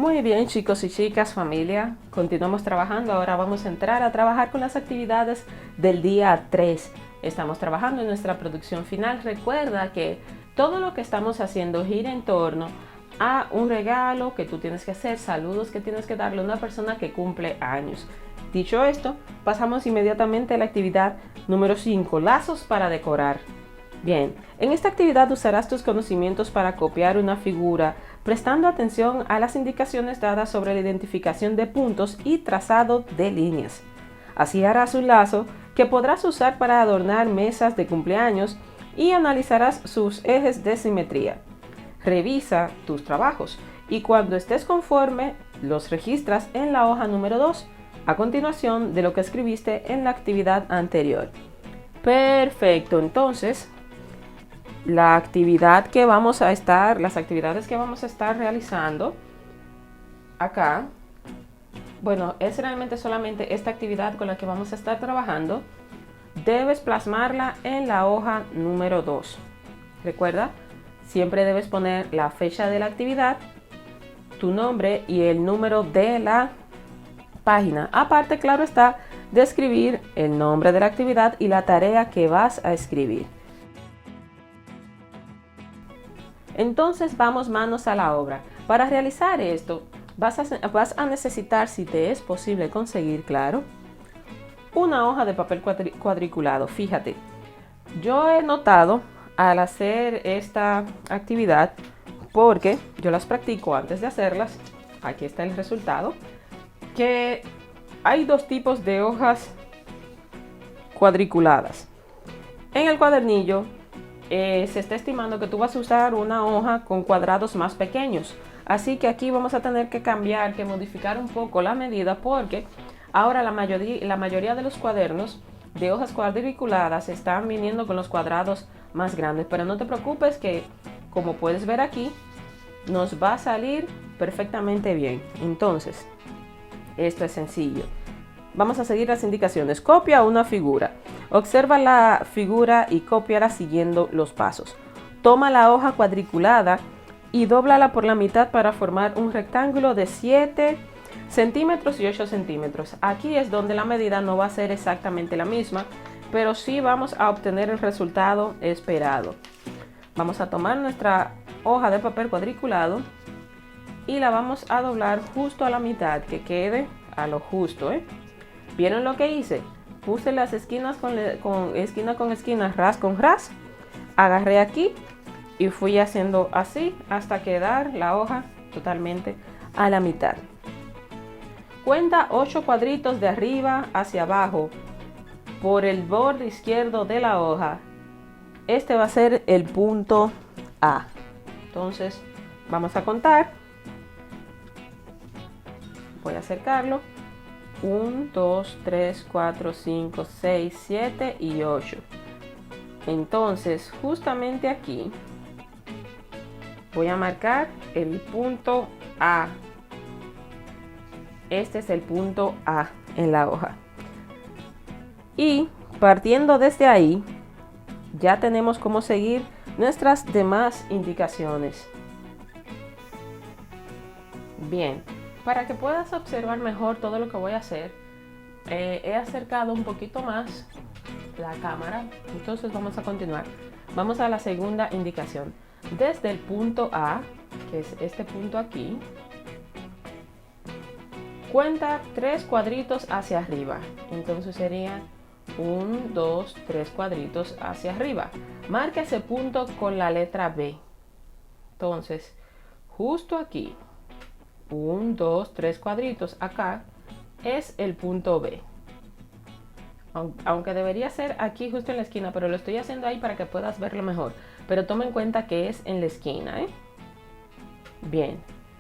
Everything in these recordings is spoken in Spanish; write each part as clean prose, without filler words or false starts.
Muy bien, chicos y chicas, familia, continuamos trabajando. Ahora vamos a entrar a trabajar con las actividades del día 3. Estamos trabajando en nuestra producción final. Recuerda que todo lo que estamos haciendo gira en torno a un regalo que tú tienes que hacer, saludos que tienes que darle a una persona que cumple años. Dicho esto, pasamos inmediatamente a la actividad número 5, lazos para decorar. Bien, en esta actividad usarás tus conocimientos para copiar una figura, prestando atención a las indicaciones dadas sobre la identificación de puntos y trazado de líneas. Así harás un lazo que podrás usar para adornar mesas de cumpleaños y analizarás sus ejes de simetría. Revisa tus trabajos y cuando estés conforme, los registras en la hoja número 2, a continuación de lo que escribiste en la actividad anterior. Perfecto, entonces las actividades que vamos a estar realizando acá, bueno, es realmente solamente esta actividad con la que vamos a estar trabajando. Debes plasmarla en la hoja número 2. Recuerda, siempre debes poner la fecha de la actividad, tu nombre y el número de la página. Aparte, claro está, de escribir el nombre de la actividad y la tarea que vas a escribir. Entonces vamos manos a la obra. Para realizar esto vas a necesitar, si te es posible conseguir, claro, una hoja de papel cuadriculado. Fíjate, yo he notado al hacer esta actividad, porque yo las practico antes de hacerlas, aquí está el resultado, que hay dos tipos de hojas cuadriculadas. En el cuadernillo se está estimando que tú vas a usar una hoja con cuadrados más pequeños, así que aquí vamos a tener que modificar un poco la medida, porque ahora la mayoría de los cuadernos de hojas cuadriculadas están viniendo con los cuadrados más grandes, pero no te preocupes que, como puedes ver aquí, nos va a salir perfectamente bien. Entonces, esto es sencillo. Vamos a seguir las indicaciones. Copia una figura. Observa la figura y cópiala siguiendo los pasos. Toma la hoja cuadriculada y dóblala por la mitad para formar un rectángulo de 7 centímetros y 8 centímetros. Aquí es donde la medida no va a ser exactamente la misma, pero sí vamos a obtener el resultado esperado. Vamos a tomar nuestra hoja de papel cuadriculado y la vamos a doblar justo a la mitad, que quede a lo justo, ¿Vieron lo que hice? Puse las esquinas esquina con esquina, ras con ras, agarré aquí y fui haciendo así hasta quedar la hoja totalmente a la mitad. Cuenta 8 cuadritos de arriba hacia abajo por el borde izquierdo de la hoja. Este va a ser el punto A. Entonces vamos a contar. Voy a acercarlo. 1, 2, 3, 4, 5, 6, 7 y 8. Entonces, justamente aquí voy a marcar el punto A. Este es el punto A en la hoja. Y partiendo desde ahí, ya tenemos cómo seguir nuestras demás indicaciones. Bien. Para que puedas observar mejor todo lo que voy a hacer, he acercado un poquito más la cámara. Entonces vamos a continuar. Vamos a la segunda indicación. Desde el punto A, que es este punto aquí, cuenta 3 cuadritos hacia arriba. Entonces serían 1, 2, 3 cuadritos hacia arriba. Marca ese punto con la letra B. Entonces, justo aquí, 1, 2, 3 cuadritos acá es el punto B, aunque debería ser aquí justo en la esquina, pero lo estoy haciendo ahí para que puedas verlo mejor, pero toma en cuenta que es en la esquina, Bien,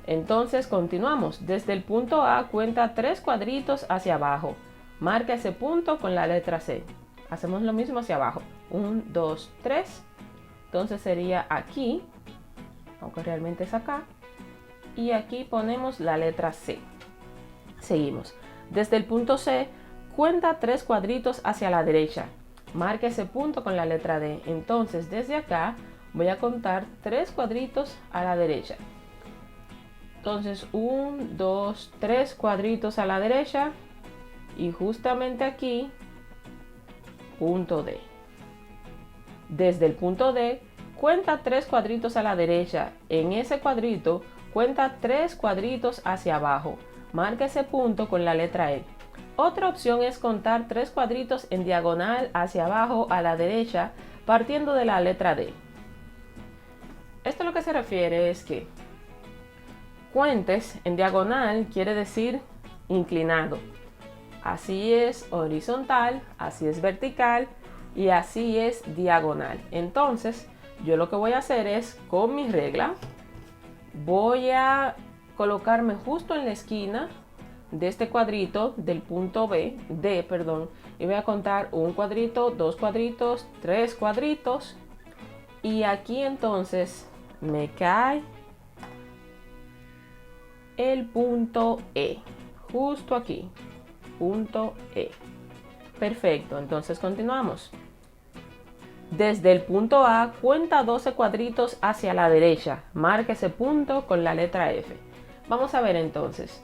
entonces continuamos. Desde el punto A cuenta 3 cuadritos hacia abajo, marca ese punto con la letra C. Hacemos lo mismo hacia abajo, 1, 2, 3, entonces sería aquí, aunque realmente es acá. Y aquí ponemos la letra C. Seguimos. Desde el punto C, cuenta 3 cuadritos hacia la derecha. Marca ese punto con la letra D. Entonces, desde acá voy a contar 3 cuadritos a la derecha. Entonces 1, 2, 3 cuadritos a la derecha y justamente aquí punto D. Desde el punto D cuenta 3 cuadritos a la derecha. En ese cuadrito cuenta 3 cuadritos hacia abajo. Marca ese punto con la letra E. Otra opción es contar 3 cuadritos en diagonal hacia abajo a la derecha partiendo de la letra D. Esto lo que se refiere es que cuentes en diagonal, quiere decir inclinado. Así es horizontal, así es vertical y así es diagonal. Entonces, yo lo que voy a hacer es, con mi regla, voy a colocarme justo en la esquina de este cuadrito del punto D, y voy a contar un cuadrito, 2 cuadritos, 3 cuadritos, y aquí entonces me cae el punto E, justo aquí, punto E. Perfecto, entonces continuamos. Desde el punto A cuenta 12 cuadritos hacia la derecha, marca ese punto con la letra F. Vamos a ver entonces.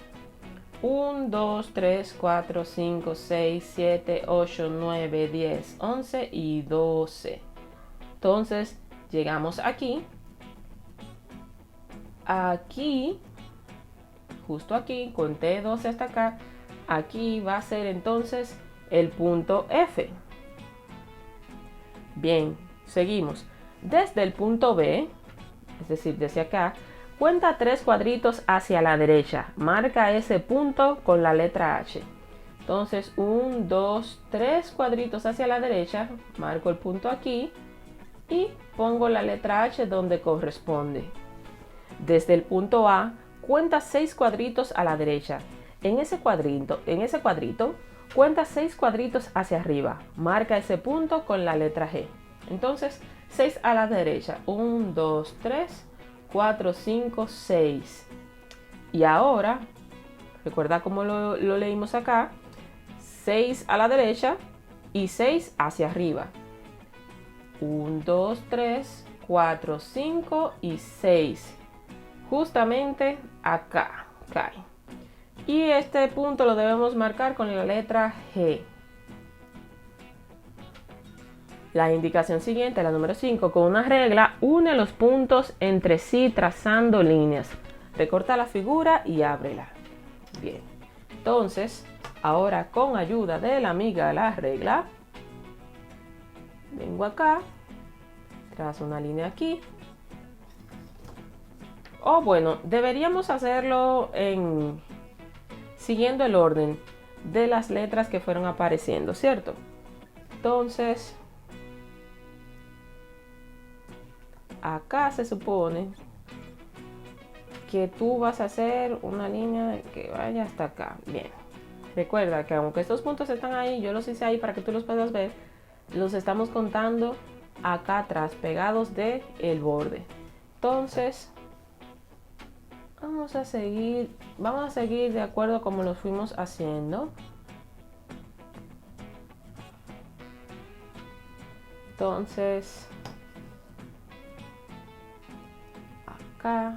1, 2, 3, 4, 5, 6, 7, 8, 9, 10, 11 y 12. Entonces llegamos aquí. Aquí, justo aquí, conté 12 hasta acá. Aquí va a ser entonces el punto F. Bien, seguimos. Desde el punto B, es decir, desde acá, cuenta 3 cuadritos hacia la derecha. Marca ese punto con la letra H. Entonces, 1, 2, 3 cuadritos hacia la derecha. Marco el punto aquí y pongo la letra H donde corresponde. Desde el punto A, cuenta 6 cuadritos a la derecha. En ese cuadrito, cuenta 6 cuadritos hacia arriba. Marca ese punto con la letra G. Entonces, 6 a la derecha. 1, 2, 3, 4, 5, 6. Y ahora, recuerda cómo lo leímos acá. 6 a la derecha y 6 hacia arriba. 1, 2, 3, 4, 5 y 6. Justamente acá cae. Y este punto lo debemos marcar con la letra G. La indicación siguiente, la número 5, con una regla, une los puntos entre sí trazando líneas. Recorta la figura y ábrela. Bien. Entonces, ahora con ayuda de la amiga la regla, vengo acá, trazo una línea aquí. O bueno, deberíamos hacerlo siguiendo el orden de las letras que fueron apareciendo, ¿cierto? Entonces, acá se supone que tú vas a hacer una línea que vaya hasta acá. Bien. Recuerda que aunque estos puntos están ahí, yo los hice ahí para que tú los puedas ver, los estamos contando acá atrás, pegados del borde. Entonces, vamos a seguir de acuerdo a como lo fuimos haciendo. Entonces, acá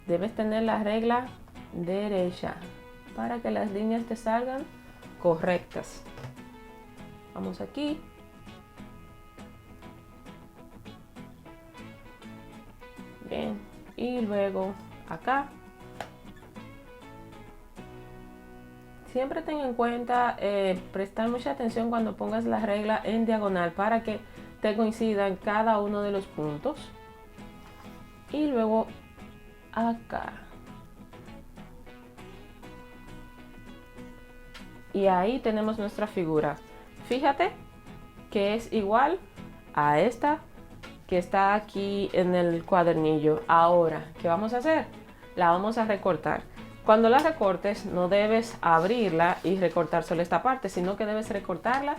debes tener la regla derecha para que las líneas te salgan correctas. Vamos aquí. Bien, y luego acá. Siempre ten en cuenta prestar mucha atención cuando pongas la regla en diagonal para que te coincidan cada uno de los puntos. Y luego acá. Y ahí tenemos nuestra figura. Fíjate que es igual a esta que está aquí en el cuadernillo. Ahora, ¿qué vamos a hacer? La vamos a recortar. Cuando la recortes, no debes abrirla y recortar solo esta parte, sino que debes recortarla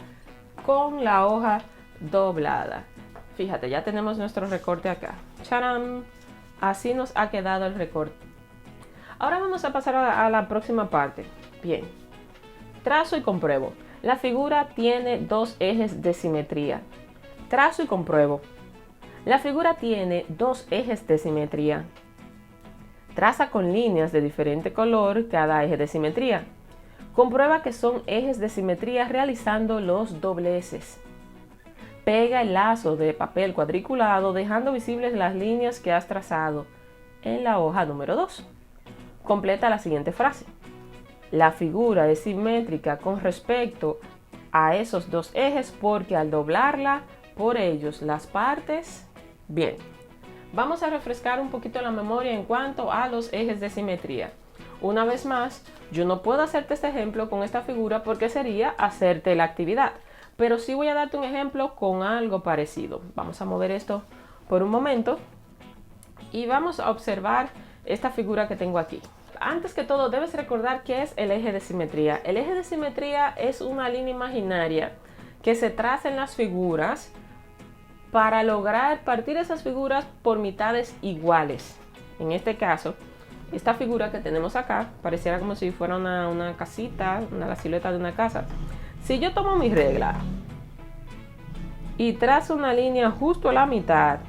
con la hoja doblada. Fíjate, ya tenemos nuestro recorte acá. ¡Charán! Así nos ha quedado el recorte. Ahora vamos a pasar a la próxima parte. Bien. Trazo y compruebo. La figura tiene dos ejes de simetría. Trazo y compruebo. La figura tiene dos ejes de simetría. Traza con líneas de diferente color cada eje de simetría. Comprueba que son ejes de simetría realizando los dobleces. Pega el lazo de papel cuadriculado dejando visibles las líneas que has trazado en la hoja número 2. Completa la siguiente frase. La figura es simétrica con respecto a esos dos ejes porque al doblarla por ellos las partes... Bien, vamos a refrescar un poquito la memoria en cuanto a los ejes de simetría. Una vez más, yo no puedo hacerte este ejemplo con esta figura porque sería hacerte la actividad, pero sí voy a darte un ejemplo con algo parecido. Vamos a mover esto por un momento y vamos a observar esta figura que tengo aquí. Antes que todo, debes recordar qué es el eje de simetría. El eje de simetría es una línea imaginaria que se traza en las figuras para lograr partir esas figuras por mitades iguales. En este caso, esta figura que tenemos acá pareciera como si fuera una casita, la silueta de una casa. Si yo tomo mi regla y trazo una línea justo a la mitad,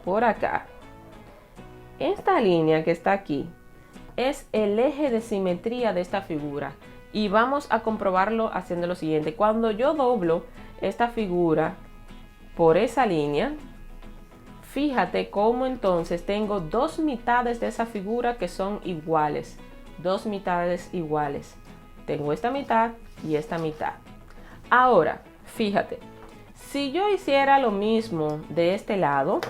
por acá, esta línea que está aquí es el eje de simetría de esta figura y vamos a comprobarlo haciendo lo siguiente. Cuando yo doblo esta figura por esa línea, fíjate cómo entonces tengo dos mitades de esa figura que son iguales, dos mitades iguales. Tengo esta mitad y esta mitad. Ahora, fíjate, si yo hiciera lo mismo de este lado,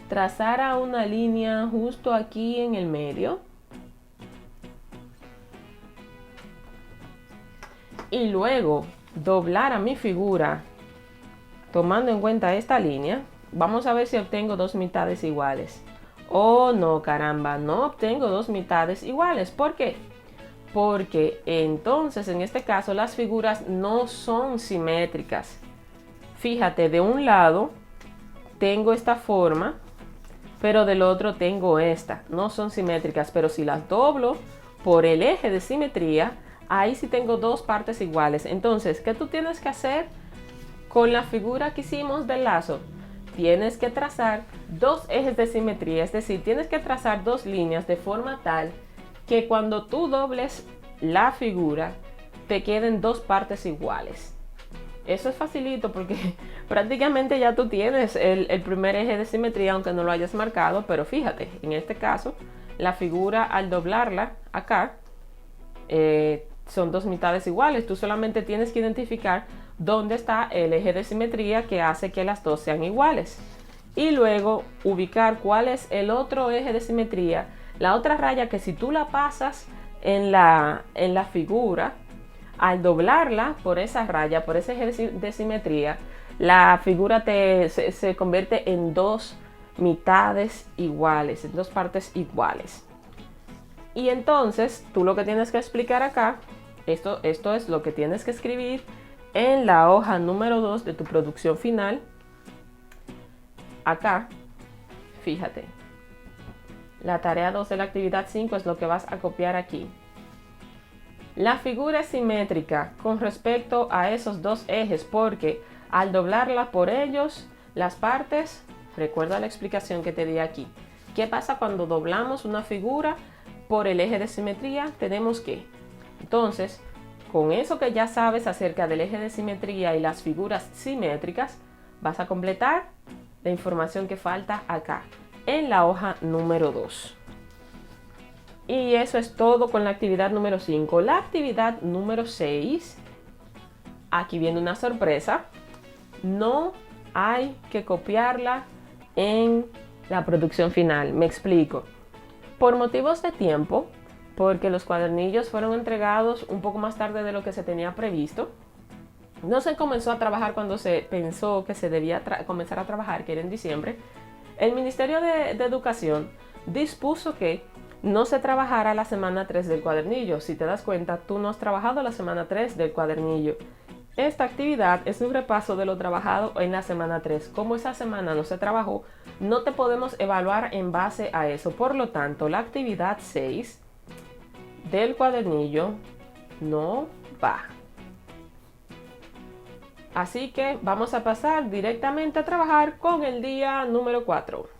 trazara una línea justo aquí en el medio y luego doblara mi figura tomando en cuenta esta línea, vamos a ver si obtengo dos mitades iguales. Oh no, caramba, no obtengo dos mitades iguales. ¿Por qué? Porque entonces en este caso las figuras no son simétricas. Fíjate, de un lado tengo esta forma, pero del otro tengo esta. No son simétricas, pero si las doblo por el eje de simetría, ahí sí tengo dos partes iguales. Entonces, ¿qué tú tienes que hacer con la figura que hicimos del lazo? Tienes que trazar dos ejes de simetría, es decir, tienes que trazar dos líneas de forma tal que cuando tú dobles la figura, te queden dos partes iguales. Eso es facilito porque prácticamente ya tú tienes el primer eje de simetría, aunque no lo hayas marcado, pero fíjate, en este caso, la figura al doblarla acá, son dos mitades iguales. Tú solamente tienes que identificar dónde está el eje de simetría que hace que las dos sean iguales. Y luego ubicar cuál es el otro eje de simetría, la otra raya que si tú la pasas en la figura, al doblarla por esa raya, por ese eje de simetría, la figura se convierte en dos mitades iguales, en dos partes iguales. Y entonces tú lo que tienes que explicar acá, esto es lo que tienes que escribir en la hoja número 2 de tu producción final. Acá, fíjate, la tarea 2 de la actividad 5 es lo que vas a copiar aquí. La figura es simétrica con respecto a esos dos ejes porque al doblarla por ellos, las partes, recuerda la explicación que te di aquí. ¿Qué pasa cuando doblamos una figura por el eje de simetría? Tenemos que, entonces, con eso que ya sabes acerca del eje de simetría y las figuras simétricas, vas a completar la información que falta acá, en la hoja número 2. Y eso es todo con la actividad número 5. La actividad número 6, aquí viene una sorpresa. No hay que copiarla en la producción final. Me explico. Por motivos de tiempo, porque los cuadernillos fueron entregados un poco más tarde de lo que se tenía previsto, no se comenzó a trabajar cuando se pensó que se debía comenzar a trabajar, que era en diciembre. El Ministerio de Educación dispuso que no se trabajara la semana 3 del cuadernillo. Si te das cuenta, tú no has trabajado la semana 3 del cuadernillo. Esta actividad es un repaso de lo trabajado en la semana 3. Como esa semana no se trabajó, no te podemos evaluar en base a eso. Por lo tanto, la actividad 6 del cuadernillo no va. Así que vamos a pasar directamente a trabajar con el día número 4.